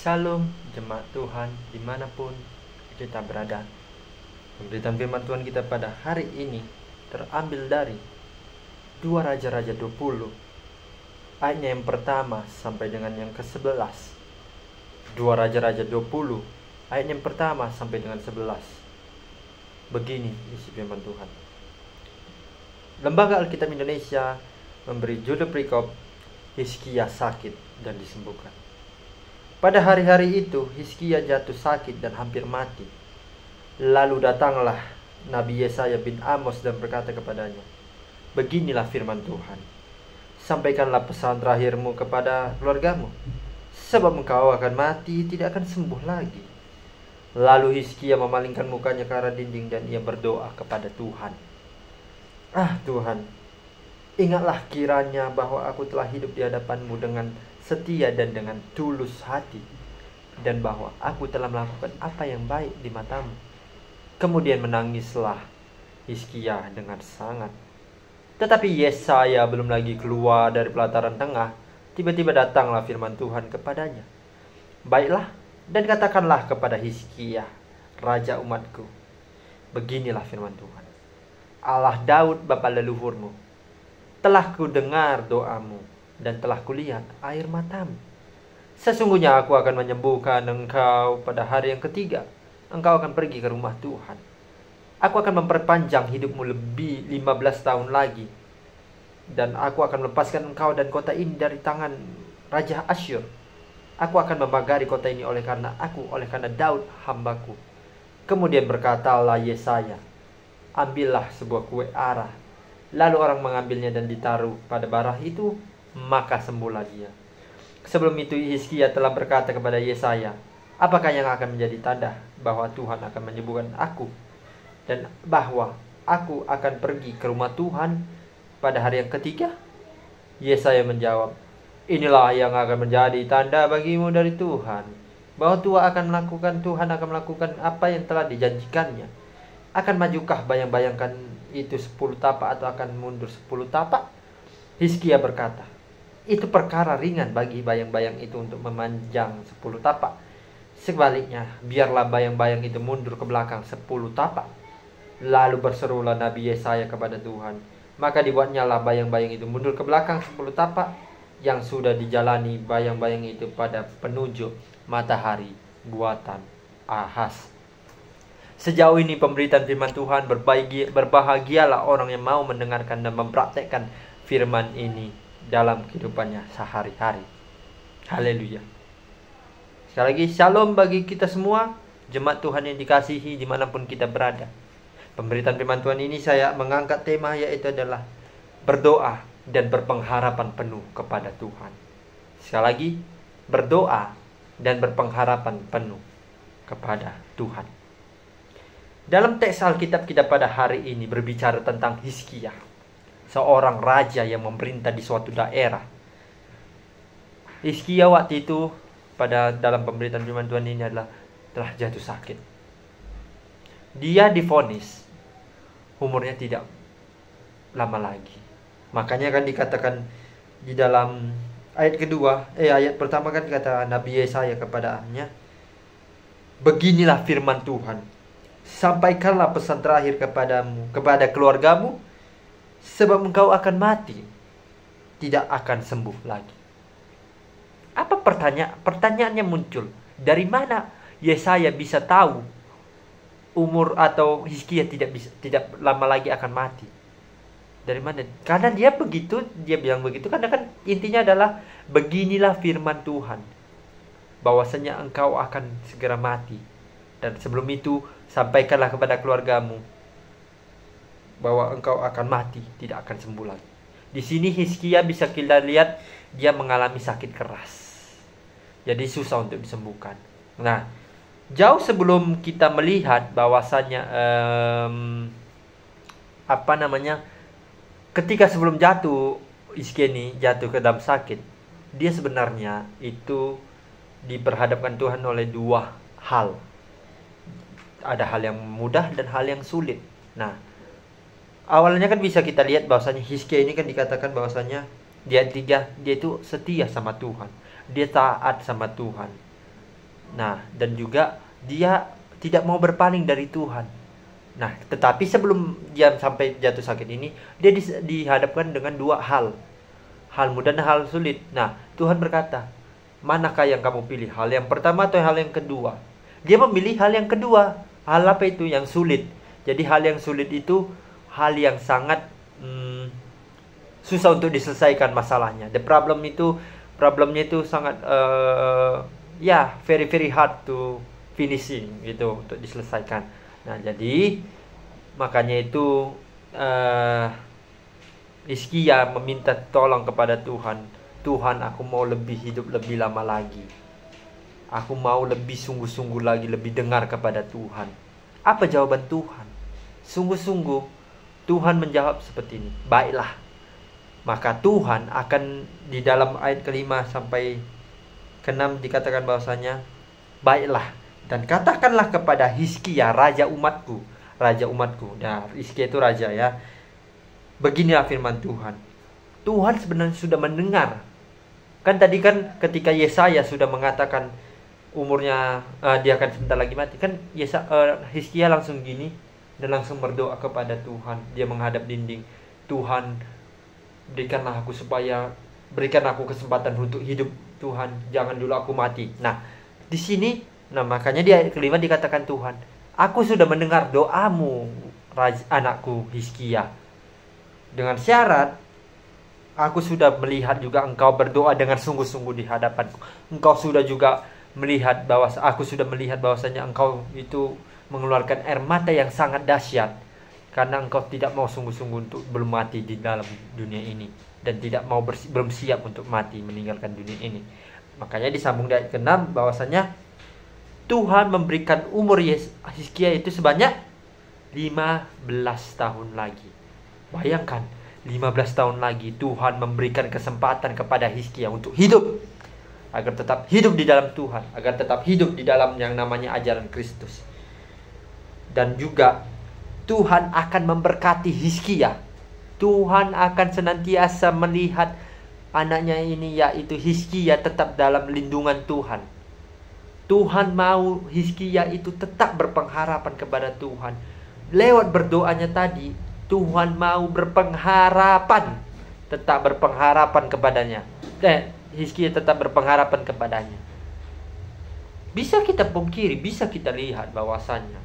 Shalom jemaat Tuhan dimanapun kita berada. Pemberitaan firman Tuhan kita pada hari ini terambil dari 2 Raja-Raja 20 ayatnya yang pertama sampai dengan yang ke-11. 2 Raja-Raja 20 ayat yang pertama sampai dengan 11. Begini isi firman Tuhan. Lembaga Alkitab Indonesia memberi judul perikop Hizkia sakit dan disembuhkan. Pada hari-hari itu Hizkia jatuh sakit dan hampir mati. Lalu datanglah Nabi Yesaya bin Amos dan berkata kepadanya, "Beginilah firman Tuhan, sampaikanlah pesan terakhirmu kepada keluargamu, sebab engkau akan mati, tidak akan sembuh lagi." Lalu Hizkia memalingkan mukanya ke arah dinding dan ia berdoa kepada Tuhan. Tuhan, ingatlah kiranya bahwa aku telah hidup di hadapan-Mu dengan setia dan dengan tulus hati, dan bahwa aku telah melakukan apa yang baik di mata-Mu. Kemudian menangislah Hizkia dengan sangat. Tetapi Yesaya belum lagi keluar dari pelataran tengah, tiba-tiba datanglah firman Tuhan kepadanya. "Baiklah, dan katakanlah kepada Hizkia, raja umatku, beginilah firman Tuhan, Allah Daud bapa leluhurmu, telah kudengar doamu dan telah kulihat air matamu. Sesungguhnya aku akan menyembuhkan engkau pada hari yang ketiga. Engkau akan pergi ke rumah Tuhan. Aku akan memperpanjang hidupmu lebih 15 tahun lagi. Dan aku akan melepaskan engkau dan kota ini dari tangan Raja Asyur. Aku akan membagari kota ini oleh karena Daud hambaku." Kemudian berkatalah Yesaya, "Ambillah sebuah kue arah." Lalu orang mengambilnya dan ditaruh pada barah itu, maka sembuhlah dia. Sebelum itu Hizkia telah berkata kepada Yesaya, "Apakah yang akan menjadi tanda bahwa Tuhan akan menyembuhkan aku, dan bahwa aku akan pergi ke rumah Tuhan pada hari yang ketiga?" Yesaya menjawab, "Inilah yang akan menjadi tanda bagimu dari Tuhan, bahwa Tuhan akan melakukan apa yang telah dijanjikannya. Akan majukah bayang-bayangkan itu 10 tapak atau akan mundur 10 tapak?" Hizkia berkata, "Itu perkara ringan bagi bayang-bayang itu untuk memanjang 10 tapak. Sebaliknya, biarlah bayang-bayang itu mundur ke belakang 10 tapak." Lalu berserulah Nabi Yesaya kepada Tuhan. Maka dibuatnyalah bayang-bayang itu mundur ke belakang 10 tapak, yang sudah dijalani bayang-bayang itu pada penunjuk matahari buatan Ahaz. Sejauh ini pemberitaan firman Tuhan, berbahagialah orang yang mau mendengarkan dan mempraktekkan firman ini dalam kehidupannya sehari-hari. Haleluya. Sekali lagi, shalom bagi kita semua, jemaat Tuhan yang dikasihi dimanapun kita berada. Pemberitaan firman Tuhan ini saya mengangkat tema yaitu adalah berdoa dan berpengharapan penuh kepada Tuhan. Sekali lagi, berdoa dan berpengharapan penuh kepada Tuhan. Dalam teks Alkitab kita pada hari ini berbicara tentang Hizkia, seorang raja yang memerintah di suatu daerah. Hizkia waktu itu dalam pemberitaan firman Tuhan ini adalah telah jatuh sakit. Dia divonis umurnya tidak lama lagi. Makanya kan dikatakan di dalam ayat pertama kan kata Nabi Yesaya kepadanya, "Beginilah firman Tuhan, sampaikanlah pesan terakhir kepada keluargamu, sebab engkau akan mati, tidak akan sembuh lagi." Apa pertanyaannya muncul? Dari mana Yesaya bisa tahu umur atau Hizkia tidak lama lagi akan mati? Dari mana? Karena dia bilang begitu karena kan intinya adalah beginilah firman Tuhan, bahwasanya engkau akan segera mati, dan sebelum itu sampaikanlah kepada keluargamu bahwa engkau akan mati, tidak akan sembuh lagi. Di sini Hizkia bisa kita lihat dia mengalami sakit keras, jadi susah untuk disembuhkan. Nah, jauh sebelum kita melihat bahwasanya ketika sebelum Hizkia ini jatuh ke dalam sakit, dia sebenarnya itu diperhadapkan Tuhan oleh dua hal. Ada hal yang mudah dan hal yang sulit. Nah, awalnya kan bisa kita lihat bahwasanya Hizkia ini kan dikatakan bahwasanya dia itu setia sama Tuhan. Dia taat sama Tuhan. Nah, dan juga dia tidak mau berpaling dari Tuhan. Nah, tetapi sebelum dia sampai jatuh sakit ini, dia dihadapkan dengan dua hal. Hal mudah dan hal sulit. Nah, Tuhan berkata, manakah yang kamu pilih? Hal yang pertama atau hal yang kedua? Dia memilih hal yang kedua. Hal apa itu? Yang sulit. Jadi hal yang sulit itu hal yang sangat susah untuk diselesaikan masalahnya. Problemnya itu sangat very very hard to finishing gitu, untuk diselesaikan. Nah, jadi makanya itu Hizkia meminta tolong kepada Tuhan. Tuhan, aku mau hidup lebih lama lagi. Aku mau lebih sungguh-sungguh lagi, lebih dengar kepada Tuhan. Apa jawaban Tuhan? Sungguh-sungguh Tuhan menjawab seperti ini. Baiklah. Maka Tuhan akan, di dalam ayat ke-5 sampai ke-6 dikatakan bahwasanya, baiklah dan katakanlah kepada Hizkia raja umatku. Nah, Hizkia itu raja ya. Beginilah firman Tuhan. Tuhan sebenarnya sudah mendengar. Kan tadi kan ketika Yesaya sudah mengatakan umurnya dia akan sebentar lagi mati, kan Hizkia langsung gini dan langsung berdoa kepada Tuhan. Dia menghadap dinding. Tuhan, berikan aku kesempatan untuk hidup, Tuhan, jangan dulu aku mati. Nah, di sini, makanya di ayat ke-5 dikatakan Tuhan, aku sudah mendengar doamu, anakku Hizkia. Dengan syarat, aku sudah melihat juga engkau berdoa dengan sungguh-sungguh di hadapanku. Engkau sudah juga melihat aku sudah melihat bahwasanya engkau itu mengeluarkan air mata yang sangat dahsyat, karena engkau tidak mau sungguh-sungguh untuk belum mati di dalam dunia ini, dan tidak mau belum siap untuk mati meninggalkan dunia ini. Makanya disambung dari ayat ke-6 bahwasanya Tuhan memberikan umur Hizkia itu sebanyak 15 tahun lagi. Bayangkan, 15 tahun lagi Tuhan memberikan kesempatan kepada Hizkia untuk hidup, agar tetap hidup di dalam Tuhan, agar tetap hidup di dalam yang namanya ajaran Kristus. Dan juga Tuhan akan memberkati Hizkia. Tuhan akan senantiasa melihat anaknya ini, yaitu Hizkia, tetap dalam lindungan Tuhan. Tuhan mau Hizkia itu tetap berpengharapan kepada Tuhan. Lewat berdoanya tadi, Tuhan mau berpengharapan, tetap berpengharapan kepadanya. Hizkia tetap berpengharapan kepadanya. Bisa kita pungkiri, bisa kita lihat bahwasannya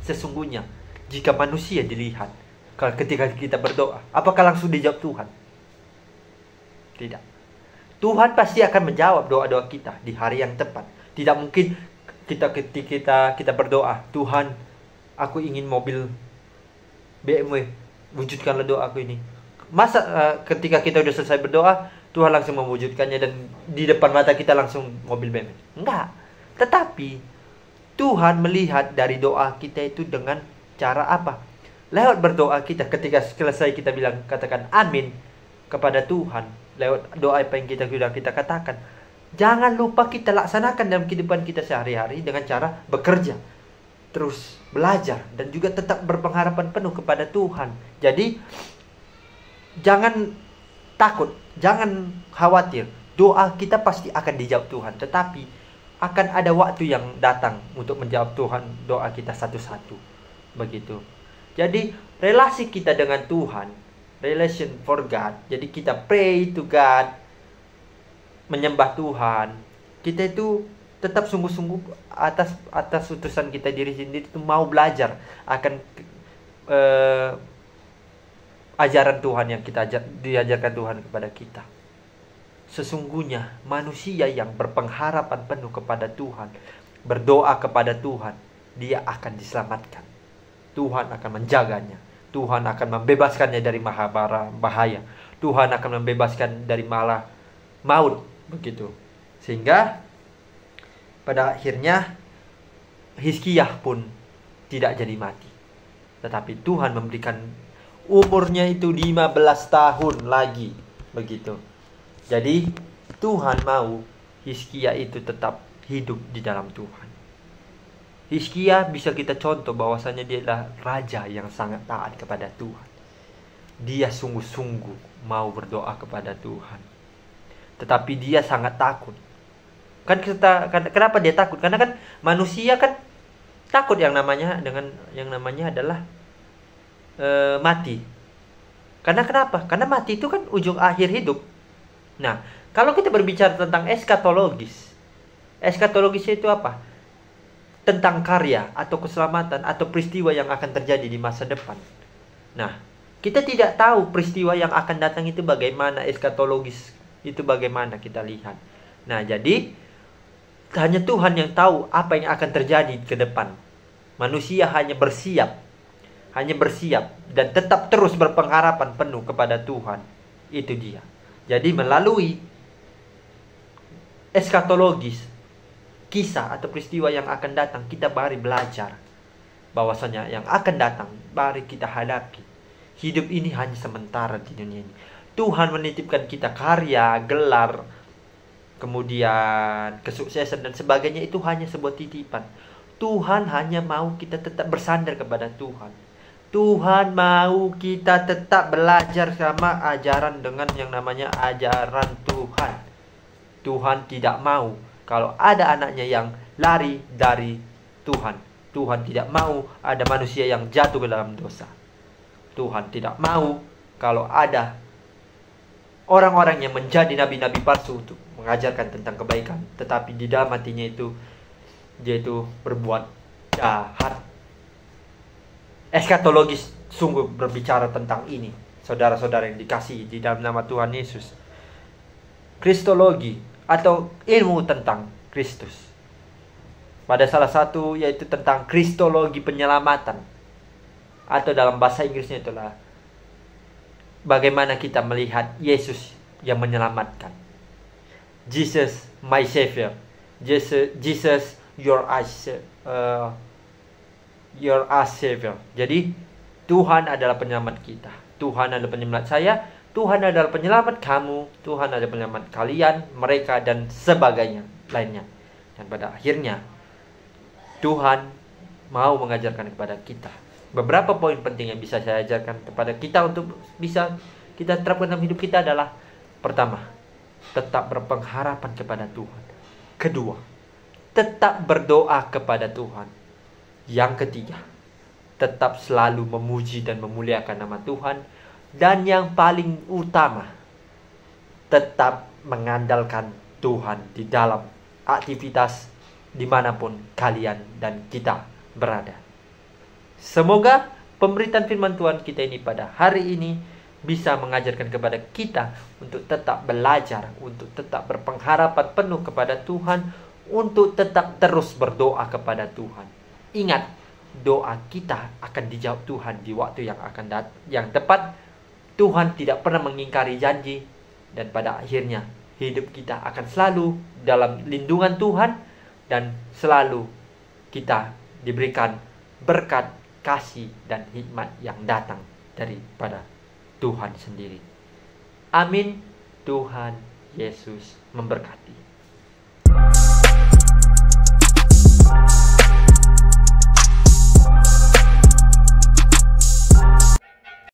sesungguhnya jika manusia dilihat, ketika kita berdoa, apakah langsung dijawab Tuhan? Tidak. Tuhan pasti akan menjawab doa-doa kita di hari yang tepat. Tidak mungkin kita berdoa, Tuhan, aku ingin mobil BMW, wujudkanlah doa aku ini. Masa ketika kita sudah selesai berdoa, Tuhan langsung mewujudkannya dan di depan mata kita langsung mobil BMW? Enggak. Tetapi Tuhan melihat dari doa kita itu dengan cara apa? Lewat berdoa kita, ketika selesai kita katakan amin kepada Tuhan, lewat doa apa yang kita katakan, jangan lupa kita laksanakan dalam kehidupan kita sehari-hari dengan cara bekerja, terus belajar, dan juga tetap berpengharapan penuh kepada Tuhan. Jadi jangan takut, jangan khawatir. Doa kita pasti akan dijawab Tuhan, tetapi akan ada waktu yang datang untuk menjawab Tuhan doa kita satu-satu. Begitu. Jadi relasi kita dengan Tuhan, relation for God. Jadi kita pray to God, menyembah Tuhan. Kita itu tetap sungguh-sungguh atas utusan kita diri sendiri, itu mau belajar akan ajaran Tuhan yang diajarkan Tuhan kepada kita. Sesungguhnya manusia yang berpengharapan penuh kepada Tuhan, berdoa kepada Tuhan, dia akan diselamatkan. Tuhan akan menjaganya. Tuhan akan membebaskannya dari bahaya. Tuhan akan membebaskan dari maut. Begitu. Sehingga pada akhirnya Hizkia pun tidak jadi mati. Tetapi Tuhan memberikan umurnya itu 15 tahun lagi. Begitu. Jadi Tuhan mau Hizkia itu tetap hidup di dalam Tuhan. Hizkia bisa kita contoh bahwasanya dia adalah raja yang sangat taat kepada Tuhan. Dia sungguh-sungguh mau berdoa kepada Tuhan. Tetapi dia sangat takut. Kenapa dia takut? Karena kan manusia kan takut yang namanya adalah mati. Karena kenapa? Karena mati itu kan ujung akhir hidup. Nah, kalau kita berbicara tentang eskatologis itu apa? Tentang karya atau keselamatan atau peristiwa yang akan terjadi di masa depan. Nah, kita tidak tahu peristiwa yang akan datang itu bagaimana, eskatologis itu bagaimana kita lihat. Nah, jadi hanya Tuhan yang tahu apa yang akan terjadi ke depan. Manusia hanya bersiap dan tetap terus berpengharapan penuh kepada Tuhan. Itu dia. Jadi melalui eskatologis, kisah atau peristiwa yang akan datang, kita mari belajar bahwasanya yang akan datang mari kita hadapi. Hidup ini hanya sementara di dunia ini. Tuhan menitipkan kita karya, gelar, kemudian kesuksesan dan sebagainya, itu hanya sebuah titipan. Tuhan hanya mau kita tetap bersandar kepada Tuhan. Tuhan mau kita tetap belajar sama ajaran dengan yang namanya ajaran Tuhan. Tuhan tidak mau kalau ada anaknya yang lari dari Tuhan. Tuhan tidak mau ada manusia yang jatuh ke dalam dosa. Tuhan tidak mau kalau ada orang-orang yang menjadi nabi-nabi palsu untuk mengajarkan tentang kebaikan, tetapi di dalam hatinya dia itu berbuat jahat. Eskatologis sungguh berbicara tentang ini, saudara-saudara yang dikasihi di dalam nama Tuhan Yesus. Kristologi atau ilmu tentang Kristus. Pada salah satu yaitu tentang kristologi penyelamatan. Atau dalam bahasa Inggrisnya itulah bagaimana kita melihat Yesus yang menyelamatkan. Jesus my savior. Jesus your savior. Jadi Tuhan adalah penyelamat kita. Tuhan adalah penyelamat saya. Tuhan adalah penyelamat kamu. Tuhan adalah penyelamat kalian, mereka dan sebagainya lainnya. Dan pada akhirnya Tuhan mau mengajarkan kepada kita beberapa poin penting yang bisa saya ajarkan kepada kita untuk bisa kita terapkan dalam hidup kita adalah: pertama, tetap berpengharapan kepada Tuhan. Kedua, tetap berdoa kepada Tuhan. Yang ketiga, tetap selalu memuji dan memuliakan nama Tuhan. Dan yang paling utama, tetap mengandalkan Tuhan di dalam aktivitas dimanapun kalian dan kita berada. Semoga pemberitaan firman Tuhan kita ini pada hari ini bisa mengajarkan kepada kita untuk tetap belajar, untuk tetap berpengharapan penuh kepada Tuhan, untuk tetap terus berdoa kepada Tuhan. Ingat, doa kita akan dijawab Tuhan di waktu yang tepat. Tuhan tidak pernah mengingkari janji, dan pada akhirnya hidup kita akan selalu dalam lindungan Tuhan, dan selalu kita diberikan berkat, kasih, dan hikmat yang datang daripada Tuhan sendiri. Amin. Tuhan Yesus memberkati.